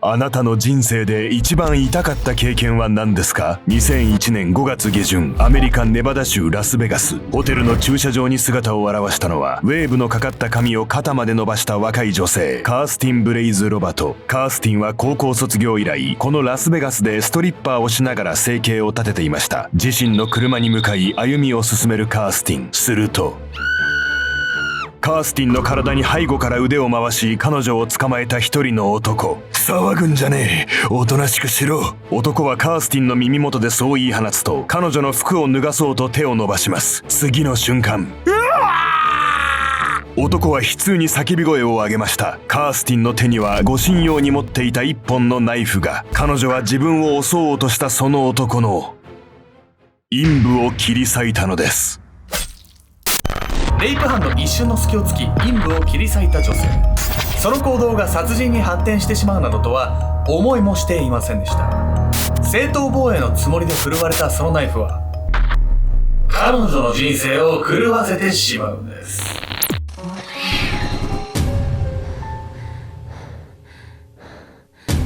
あなたの人生で一番痛かった経験は何ですか？ 2001 年5月下旬、アメリカ・ネバダ州ラスベガス。ホテルの駐車場に姿を現したのは、ウェーブのかかった髪を肩まで伸ばした若い女性、カースティン・ブレイズ・ロバト。カースティンは高校卒業以来、このラスベガスでストリッパーをしながら生計を立てていました。自身の車に向かい歩みを進めるカースティン。すると、カースティンの体に背後から腕を回し彼女を捕まえた一人の男。騒ぐんじゃねえ、おとなしくしろ。男はカースティンの耳元でそう言い放つと、彼女の服を脱がそうと手を伸ばします。次の瞬間、男は悲痛に叫び声を上げました。カースティンの手には護身用に持っていた一本のナイフが。彼女は自分を襲おうとしたその男の陰部を切り裂いたのです。レイプ犯の一瞬の隙を突き陰部を切り裂いた女性。その行動が殺人に発展してしまうなどとは思いもしていませんでした。正当防衛のつもりで振るわれたそのナイフは彼女の人生を狂わせてしまうんです。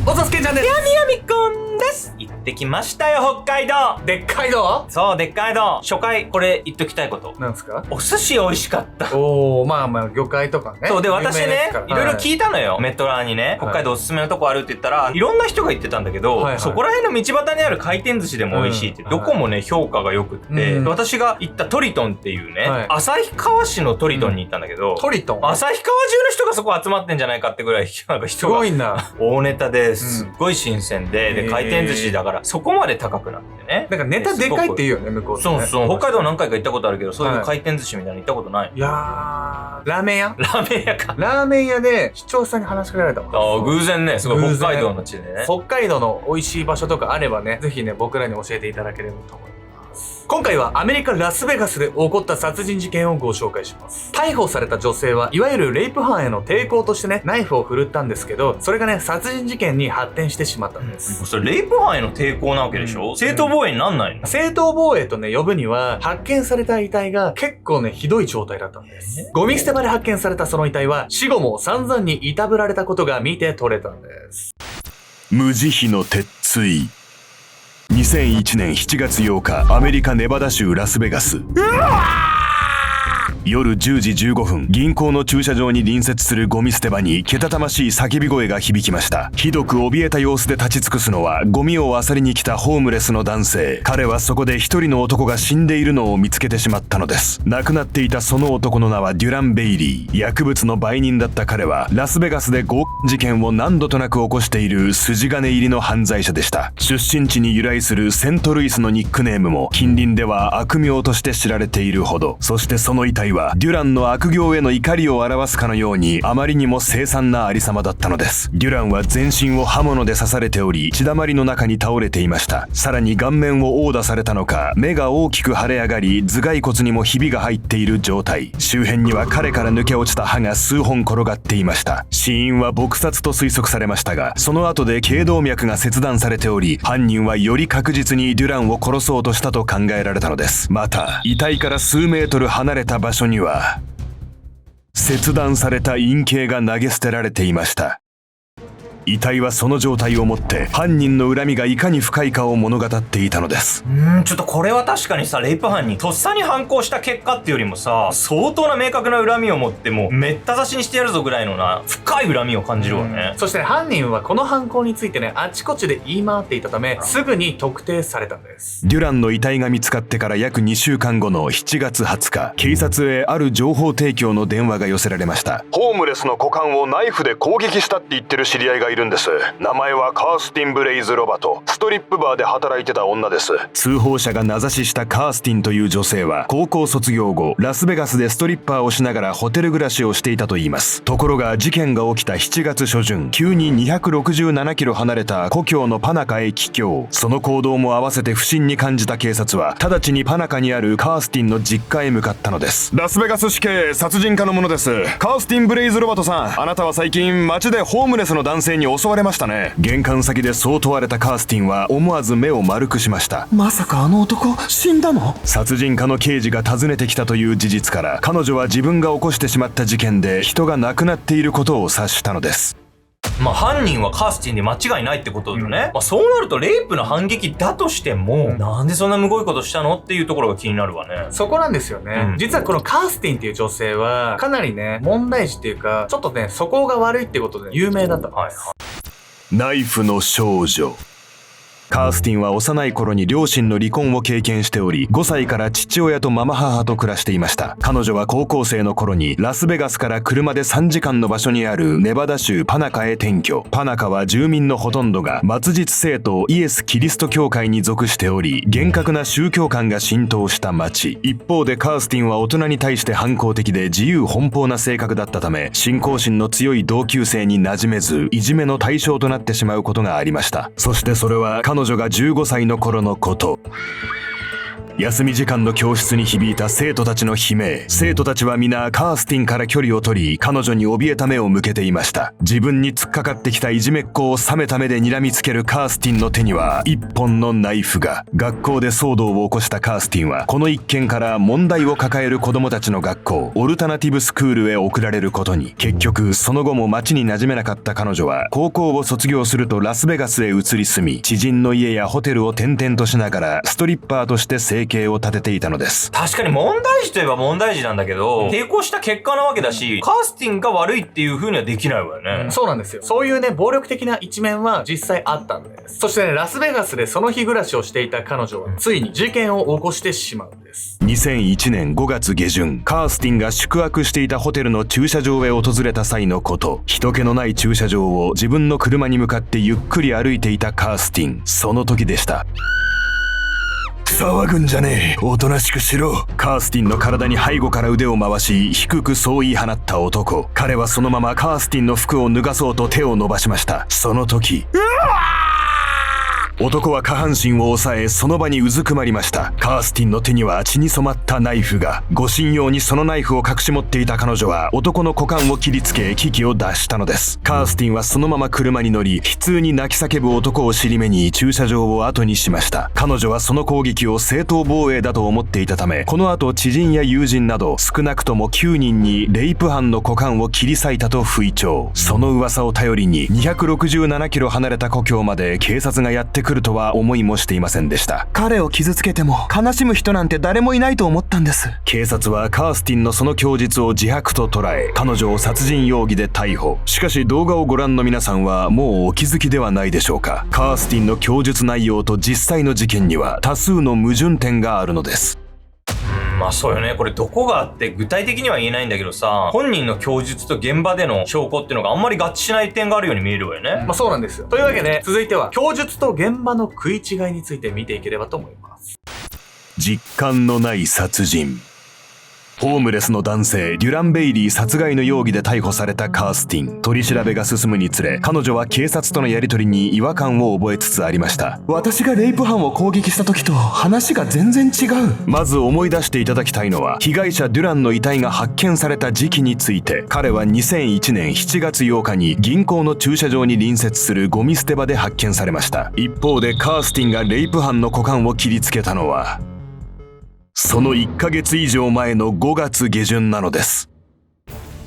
おさすけちゃんです。やみこんです。行ってきましたよ、北海道。でっかいの？そう、でっかい道。初回これ言っときたいこと。なんですか？お寿司美味しかった。おー、まあまあ魚介とかね。そうで、私ね、いろいろい聞いたのよ。メトラーにね、北海道おすすめのとこあるって言ったら、いろんな人が言ってたんだけど、はいはい、そこら辺の道端にある回転寿司でも美味しいって、どこもね、評価が良くって、私が行ったトリトンっていうね、旭川市のトリトンに行ったんだけど、トリトン？旭川中の人がそこ集まってんじゃないかってぐらい、なんか人が。すごいな。大ネタですっごい新鮮で、回転寿司だからそこまで高くなってね。なんかネタでかいって言うよね、向こうってね。そうそう。北海道何回か行ったことあるけど、そういう回転寿司みたいなの行ったことない。いやー、ラーメン屋？ラーメン屋か。ラーメン屋で市長さんに話しかけられたわ。ああ、偶然ね、すごい北海道の地でね。北海道の美味しい場所とかあればね、ぜひね、僕らに教えていただければと思います。今回はアメリカ・ラスベガスで起こった殺人事件をご紹介します。逮捕された女性はいわゆるレイプ犯への抵抗としてね、ナイフを振るったんですけど、それがね、殺人事件に発展してしまったんです。それレイプ犯への抵抗なわけでしょ？正当防衛になんないの？正当防衛とね、呼ぶには、発見された遺体が結構ね、ひどい状態だったんです。ゴミ捨て場で発見されたその遺体は、死後も散々にいたぶられたことが見て取れたんです。無慈悲の鉄槌。2001年7月8日、アメリカ・ネバダ州ラスベガス。夜10時15分、銀行の駐車場に隣接するゴミ捨て場にけたたましい叫び声が響きました。ひどく怯えた様子で立ち尽くすのは、ゴミを漁りに来たホームレスの男性。彼はそこで一人の男が死んでいるのを見つけてしまったのです。亡くなっていたその男の名はデュラン・ベイリー。薬物の売人だった彼は、ラスベガスで強姦事件を何度となく起こしている筋金入りの犯罪者でした。出身地に由来するセントルイスのニックネームも、近隣では悪名として知られているほど。そしてその遺体はデュランの悪行への怒りを表すかのようにあまりにも凄惨なありさまだったのです。デュランは全身を刃物で刺されており、血だまりの中に倒れていました。さらに顔面を殴打されたのか、目が大きく腫れ上がり、頭蓋骨にもひびが入っている状態。周辺には彼から抜け落ちた歯が数本転がっていました。死因は撲殺と推測されましたが、その後で頸動脈が切断されており、犯人はより確実にデュランを殺そうとしたと考えられたのです。また、遺体から数メートル離れた場所には切断された陰茎が投げ捨てられていました。遺体はその状態をもって犯人の恨みがいかに深いかを物語っていたのです。ちょっとこれは確かにさ、レイプ犯にとっさに反抗した結果っていうよりもさ、相当な明確な恨みを持ってもうめった刺しにしてやるぞぐらいのな深い恨みを感じるわね。そして犯人はこの犯行についてね、あちこちで言い回っていたため、すぐに特定されたんです。デュランの遺体が見つかってから約2週間後の7月20日、警察へある情報提供の電話が寄せられました。ホームレスの股間をナイフで攻撃したって言ってる知り合いがいるんです。名前はカースティン・ブレイズ・ロバト。ストリップバーで働いてた女です。通報者が名指ししたカースティンという女性は、高校卒業後ラスベガスでストリッパーをしながらホテル暮らしをしていたといいます。ところが事件が起きた7月初旬、急に267キロ離れた故郷のパナカへ帰郷。その行動も合わせて不審に感じた警察は、直ちにパナカにあるカースティンの実家へ向かったのです。ラスベガス市警殺人課の者です。カースティン・ブレイズ・ロバトさん、あなたは最近街でホームレスの男性に襲われましたね。玄関先でそう問われたカースティンは思わず目を丸くしました。まさかあの男死んだの？殺人課の刑事が訪ねてきたという事実から、彼女は自分が起こしてしまった事件で人が亡くなっていることを察したのです。まあ犯人はカースティンで間違いないってことだよね。まあそうなるとレイプの反撃だとしても、なんでそんなむごいことしたのっていうところが気になるわね。そこなんですよね。うん実はこのカースティンっていう女性は、かなりね、問題児っていうか、ちょっとね、素行が悪いってことで有名だったんです。はいはい。ナイフの少女。カースティンは幼い頃に両親の離婚を経験しており、5歳から父親とママ母と暮らしていました。彼女は高校生の頃にラスベガスから車で3時間の場所にあるネバダ州パナカへ転居。パナカは住民のほとんどが末日政党イエス・キリスト教会に属しており、厳格な宗教観が浸透した町。一方でカースティンは大人に対して反抗的で自由奔放な性格だったため、信仰心の強い同級生に馴染めず、いじめの対象となってしまうことがありました。そしてそれは彼女が15歳の頃のこと。休み時間の教室に響いた生徒たちの悲鳴。生徒たちは皆カースティンから距離を取り、彼女に怯えた目を向けていました。自分に突っかかってきたいじめっ子を冷めた目で睨みつけるカースティンの手には一本のナイフが。学校で騒動を起こしたカースティンは、この一件から問題を抱える子供たちの学校、オルタナティブスクールへ送られることに。結局、その後も街に馴染めなかった彼女は、高校を卒業するとラスベガスへ移り住み、知人の家やホテルを転々としながら、ストリッパーとして生計を立てていたのです。確かに問題児といえば問題児なんだけど、抵抗した結果なわけだし、カースティンが悪いっていう風にはできないわよね。そうなんですよ。そういうね、暴力的な一面は実際あったんです。そしてね、ラスベガスでその日暮らしをしていた彼女は、ついに事件を起こしてしまうんです。2001年5月下旬、カースティンが宿泊していたホテルの駐車場へ訪れた際のこと。人気のない駐車場を自分の車に向かってゆっくり歩いていたカースティン。その時でした。騒ぐんじゃねえ。おとなしくしろ。カースティンの体に背後から腕を回し、低くそう言い放った男。彼はそのままカースティンの服を脱がそうと手を伸ばしました。その時、男は下半身を押さえ、その場にうずくまりました。カースティンの手には血に染まったナイフが。護身用にそのナイフを隠し持っていた彼女は、男の股間を切りつけ、危機を脱したのです。カースティンはそのまま車に乗り、悲痛に泣き叫ぶ男を尻目に駐車場を後にしました。彼女はその攻撃を正当防衛だと思っていたため、この後知人や友人など少なくとも9人にレイプ犯の股間を切り裂いたと吹聴。その噂を頼りに267キロ離れた故郷まで警察がやってくるとは思いもしていませんでした。彼を傷つけても悲しむ人なんて誰もいないと思ったんです。警察はカースティンのその供述を自白と捉え、彼女を殺人容疑で逮捕。しかし動画をご覧の皆さんはもうお気づきではないでしょうか。カースティンの供述内容と実際の事件には多数の矛盾点があるのです。まあそうよね。これどこがあって具体的には言えないんだけどさ、本人の供述と現場での証拠っていうのがあんまり合致しない点があるように見えるわよね。まあそうなんですよ。というわけで、続いては供述と現場の食い違いについて見ていければと思います。実感のない殺人。ホームレスの男性デュラン・ベイリー殺害の容疑で逮捕されたカースティン。取り調べが進むにつれ、彼女は警察とのやり取りに違和感を覚えつつありました。私がレイプ犯を攻撃した時と話が全然違う。まず思い出していただきたいのは、被害者デュランの遺体が発見された時期について。彼は2001年7月8日に銀行の駐車場に隣接するゴミ捨て場で発見されました。一方でカースティンがレイプ犯の股間を切りつけたのは、その1ヶ月以上前の5月下旬なのです。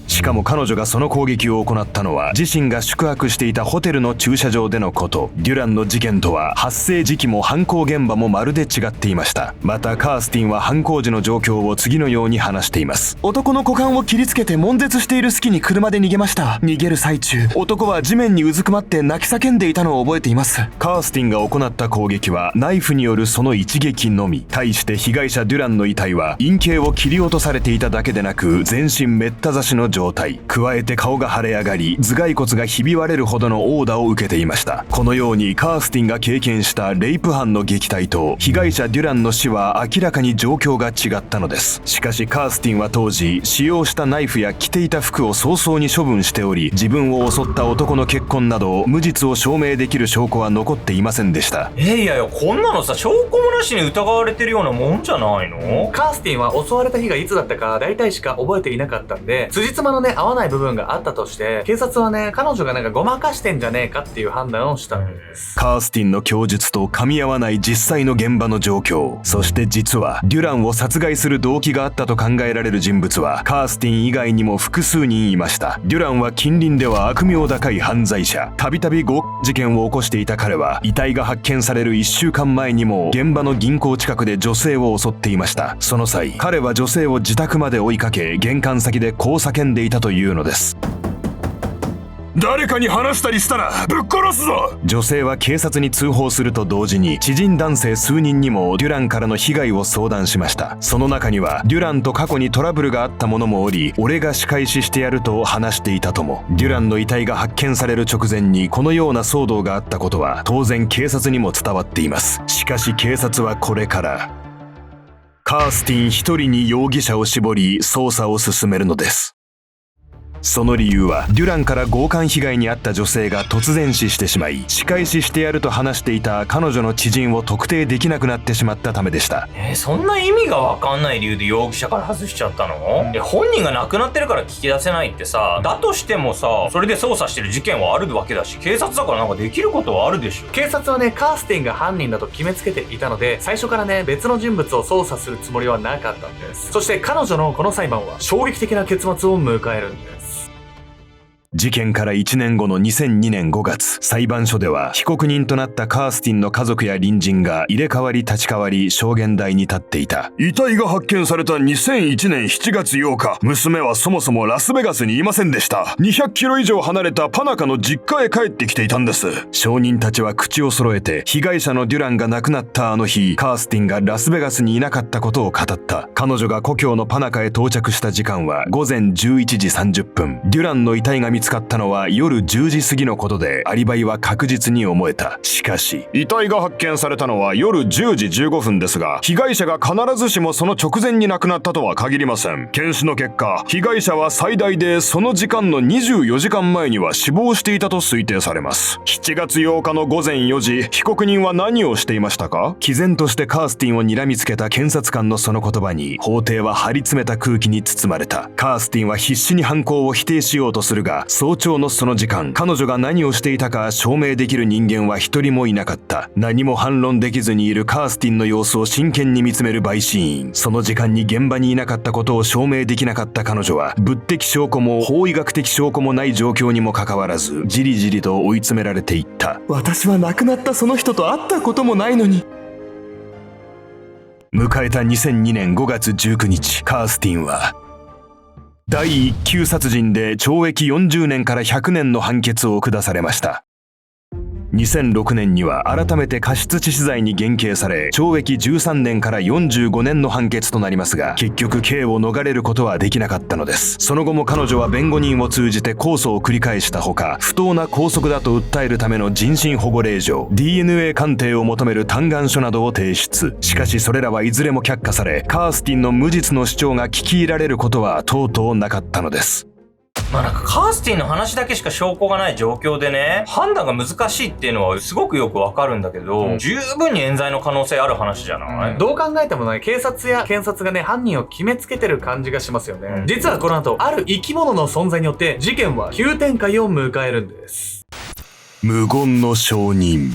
しかも彼女がその攻撃を行ったのは自身が宿泊していたホテルの駐車場でのこと。デュランの事件とは発生時期も犯行現場もまるで違っていました。またカースティンは犯行時の状況を次のように話しています。男の股間を切りつけて悶絶している隙に車で逃げました。逃げる最中、男は地面にうずくまって泣き叫んでいたのを覚えています。カースティンが行った攻撃はナイフによるその一撃のみ。対して被害者デュランの遺体は陰茎を切り落とされていただけでなく、全身めった刺しの状態。加えて顔が腫れ上がり、頭蓋骨がひび割れるほどの殴打を受けていました。このようにカースティンが経験したレイプ犯の撃退と被害者デュランの死は明らかに状況が違ったのです。しかしカースティンは当時使用したナイフや着ていた服を早々に処分しており、自分を襲った男の血痕など無実を証明できる証拠は残っていませんでした。いやこんなのさ、証拠もなしに疑われてるようなもんじゃないの？カースティンは襲われた日がいつだったか大体しか覚えていなかったんで、辻褄間のね、合わない部分があったとして、警察はね、彼女がなんかごまかしてんじゃねえかっていう判断をしたんです。カースティンの供述と噛み合わない実際の現場の状況、そして実はデュランを殺害する動機があったと考えられる人物はカースティン以外にも複数人いました。デュランは近隣では悪名高い犯罪者、たびたび強姦事件を起こしていた彼は、遺体が発見される1週間前にも現場の銀行近くで女性を襲っていました。その際、彼は女性を自宅まで追いかけ、玄関先でこう叫んでいたというのです。誰かに話したりしたらぶっ殺すぞ。女性は警察に通報すると同時に知人男性数人にもデュランからの被害を相談しました。その中にはデュランと過去にトラブルがあった者もおり、俺が仕返ししてやると話していたとも。デュランの遺体が発見される直前にこのような騒動があったことは当然警察にも伝わっています。しかし警察はこれからカースティン一人に容疑者を絞り捜査を進めるのです。その理由はデュランから強姦被害に遭った女性が突然死してしまい、仕返ししてやると話していた彼女の知人を特定できなくなってしまったためでした。そんな意味がわかんない理由で容疑者から外しちゃったの？本人が亡くなってるから聞き出せないってさ、だとしてもさ、それで捜査してる事件はあるわけだし、警察だからなんかできることはあるでしょ。警察はね、カースティンが犯人だと決めつけていたので、最初からね、別の人物を捜査するつもりはなかったんです。そして彼女のこの裁判は衝撃的な結末を迎えるんです。事件から1年後の2002年5月、裁判所では被告人となったカースティンの家族や隣人が入れ替わり立ち替わり証言台に立っていた。遺体が発見された2001年7月8日、娘はそもそもラスベガスにいませんでした。200キロ以上離れたパナカの実家へ帰ってきていたんです。証人たちは口を揃えて、被害者のデュランが亡くなったあの日、カースティンがラスベガスにいなかったことを語った。彼女が故郷のパナカへ到着した時間は午前11時30分。デュランの遺体が見つかったのは夜10時過ぎのことで、アリバイは確実に思えた。しかし、遺体が発見されたのは夜10時15分ですが、被害者が必ずしもその直前に亡くなったとは限りません。検視の結果、被害者は最大でその時間の24時間前には死亡していたと推定されます。7月8日の午前4時、被告人は何をしていましたか？毅然としてカースティンを睨みつけた検察官のその言葉に、法廷は張り詰めた空気に包まれた。カースティンは必死に犯行を否定しようとするが、早朝のその時間、彼女が何をしていたか証明できる人間は一人もいなかった。何も反論できずにいるカースティンの様子を真剣に見つめる陪審員。その時間に現場にいなかったことを証明できなかった彼女は、物的証拠も法医学的証拠もない状況にもかかわらず、じりじりと追い詰められていった。私は亡くなったその人と会ったこともないのに。迎えた2002年5月19日、カースティンは第1級殺人で懲役40年から100年の判決を下されました。2006年には改めて過失致死罪に減刑され、懲役13年から45年の判決となりますが、結局刑を逃れることはできなかったのです。その後も彼女は弁護人を通じて控訴を繰り返したほか、不当な拘束だと訴えるための人身保護令状、DNA 鑑定を求める嘆願書などを提出。しかしそれらはいずれも却下され、カースティンの無実の主張が聞き入れられることはとうとうなかったのです。まあなんかカースティンの話だけしか証拠がない状況でね、判断が難しいっていうのはすごくよくわかるんだけど、十分に冤罪の可能性ある話じゃない？どう考えてもね、警察や検察がね、犯人を決めつけてる感じがしますよね。実はこの後、ある生き物の存在によって事件は急展開を迎えるんです。無言の証人。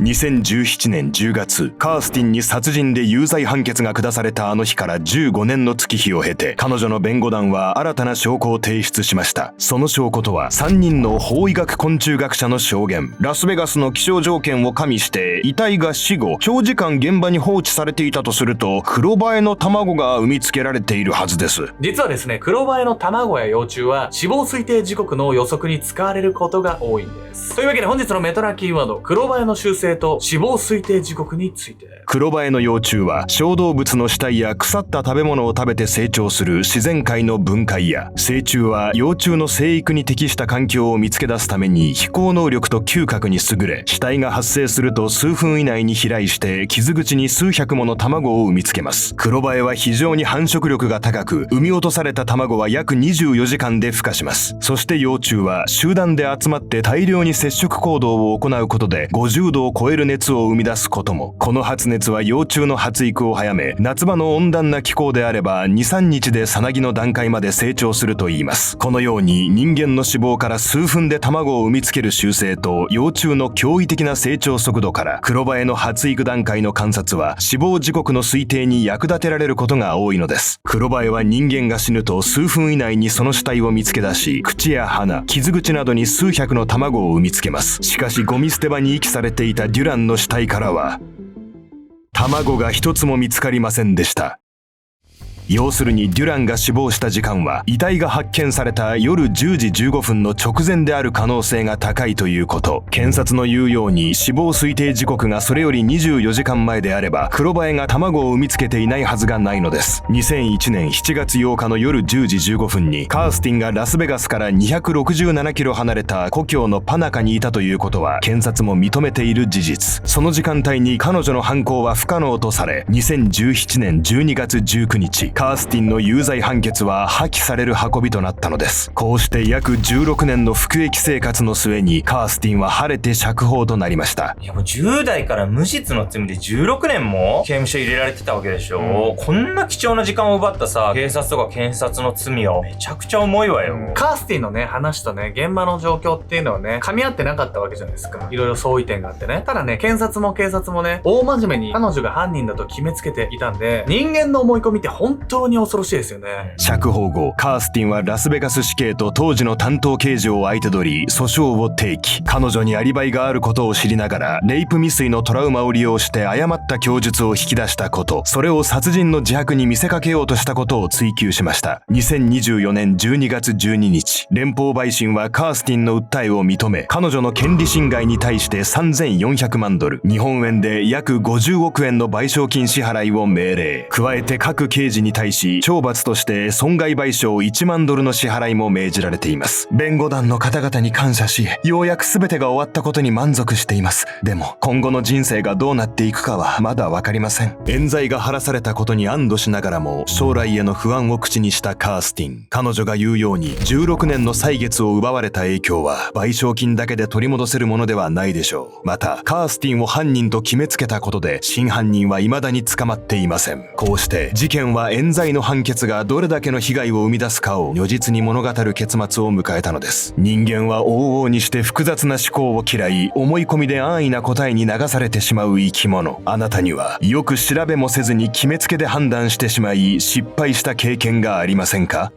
2017年10月、カースティンに殺人で有罪判決が下されたあの日から15年の月日を経て、彼女の弁護団は新たな証拠を提出しました。その証拠とは、3人の法医学昆虫学者の証言。ラスベガスの気象条件を加味して、遺体が死後、長時間現場に放置されていたとすると、クロバエの卵が産みつけられているはずです。実はですね、クロバエの卵や幼虫は死亡推定時刻の予測に使われることが多いんです。というわけで本日のメタラキーワード、クロバエの習性と死亡推定時刻について。クロバエの幼虫は小動物の死体や腐った食べ物を食べて成長する自然界の分解や、成虫は幼虫の生育に適した環境を見つけ出すために飛行能力と嗅覚に優れ、死体が発生すると数分以内に飛来して傷口に数百もの卵を産みつけます。クロバエは非常に繁殖力が高く、産み落とされた卵は約24時間で孵化します。そして幼虫は集団で集まって大量に接触行動を行うことで50度を超える熱を生み出すことも。この発熱熱は幼虫の発育を早め、夏場の温暖な気候であれば 2,3 日でさなぎの段階まで成長するといいます。このように人間の脂肪から数分で卵を産みつける習性と幼虫の驚異的な成長速度から、クロバエの発育段階の観察は死亡時刻の推定に役立てられることが多いのです。クロバエは人間が死ぬと数分以内にその死体を見つけ出し、口や鼻、傷口などに数百の卵を産みつけます。しかしゴミ捨て場に遺棄されていたデュランの死体からは卵が一つも見つかりませんでした。要するにデュランが死亡した時間は遺体が発見された夜10時15分の直前である可能性が高いということ。検察の言うように死亡推定時刻がそれより24時間前であれば、クロバエが卵を産みつけていないはずがないのです。2001年7月8日の夜10時15分にカースティンがラスベガスから267キロ離れた故郷のパナカにいたということは検察も認めている事実。その時間帯に彼女の犯行は不可能とされ、2017年12月19日カースティンの有罪判決は破棄される運びとなったのです。こうして約16年の服役生活の末にカースティンは晴れて釈放となりました。いやもう10代から無実の罪で16年も刑務所入れられてたわけでしょ、こんな貴重な時間を奪ったさ、警察とか検察の罪はめちゃくちゃ重いわよ。カースティンのね、話とね、現場の状況っていうのはね、噛み合ってなかったわけじゃないですか。いろいろ相違点があってね。ただね、検察も警察もね、大真面目に彼女が犯人だと決めつけていたんで、人間の思い込みって本当に恐ろしいですよね。釈放後、カースティンはラスベガス市警と当時の担当刑事を相手取り、訴訟を提起。彼女にアリバイがあることを知りながら、レイプ未遂のトラウマを利用して誤った供述を引き出したこと、それを殺人の自白に見せかけようとしたことを追及しました。2024年12月12日、連邦陪審はカースティンの訴えを認め、彼女の権利侵害に対して$3400万、日本円で約50億円の賠償金支払いを命令。加えて各刑事に対し、懲罰として損害賠償$1万の支払いも命じられています。弁護団の方々に感謝し、ようやく全てが終わったことに満足しています。でも、今後の人生がどうなっていくかはまだわかりません。冤罪が晴らされたことに安堵しながらも、将来への不安を口にしたカースティン。彼女が言うように、16年の歳月を奪われた影響は、賠償金だけで取り戻せるものではないでしょう。また、カースティンを犯人と決めつけたことで、真犯人は未だに捕まっていません。こうして、事件は冤罪の判決がどれだけの被害を生み出すかを如実に物語る結末を迎えたのです。人間は往々にして複雑な思考を嫌い、思い込みで安易な答えに流されてしまう生き物。あなたにはよく調べもせずに決めつけで判断してしまい失敗した経験がありませんか？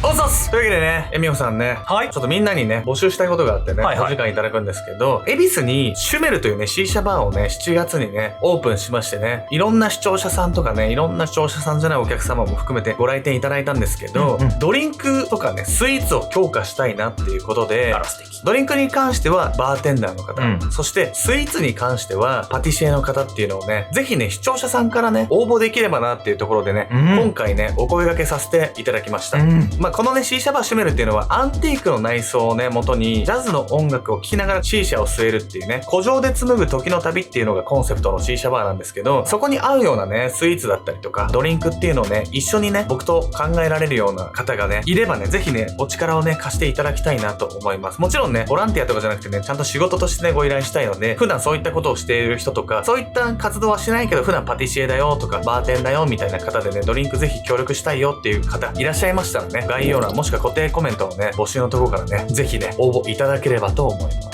おっさっすというわけでね、みほさんね、はい。ちょっとみんなにね、募集したいことがあってね、はいはいお時間いただくんですけど、恵比寿にシュメルというね、シーシャバーをね、7月にね、オープンしましてね、いろんな視聴者さんとかね、いろんな視聴者さんじゃないお客様も含めてご来店いただいたんですけど、ドリンクとかね、スイーツを強化したいなっていうことで、あら素敵。ドリンクに関してはバーテンダーの方、うんそしてスイーツに関してはパティシエの方っていうのをね、ぜひね、視聴者さんからね、応募できればなっていうところでね、今回ね、お声掛けさせていただきました。まあ、このね、シーシャバーシュメルっていうのはアンティークの内装をね、元にジャズの音楽を聴きながらシーシャを吸えるっていうね、古城で紡ぐ時の旅っていうのがコンセプトのシーシャバーなんですけど、そこに合うようなね、スイーツだったりとか、ドリンクっていうのをね、一緒にね、僕と考えられるような方がね、いればね、ぜひね、お力をね、貸していただきたいなと思います。もちろんね、ボランティアとかじゃなくてね、ちゃんと仕事としてね、ご依頼したいので、普段そういったことをしている人とか、そういった活動はしないけど、普段パティシエだよとか、バーテンだよみたいな方でね、ドリンクぜひ協力したいよっていう方いらっしゃいましたらね、概要欄もしくは固定コメントのね、募集のところからね、ぜひね、応募いただければと思います。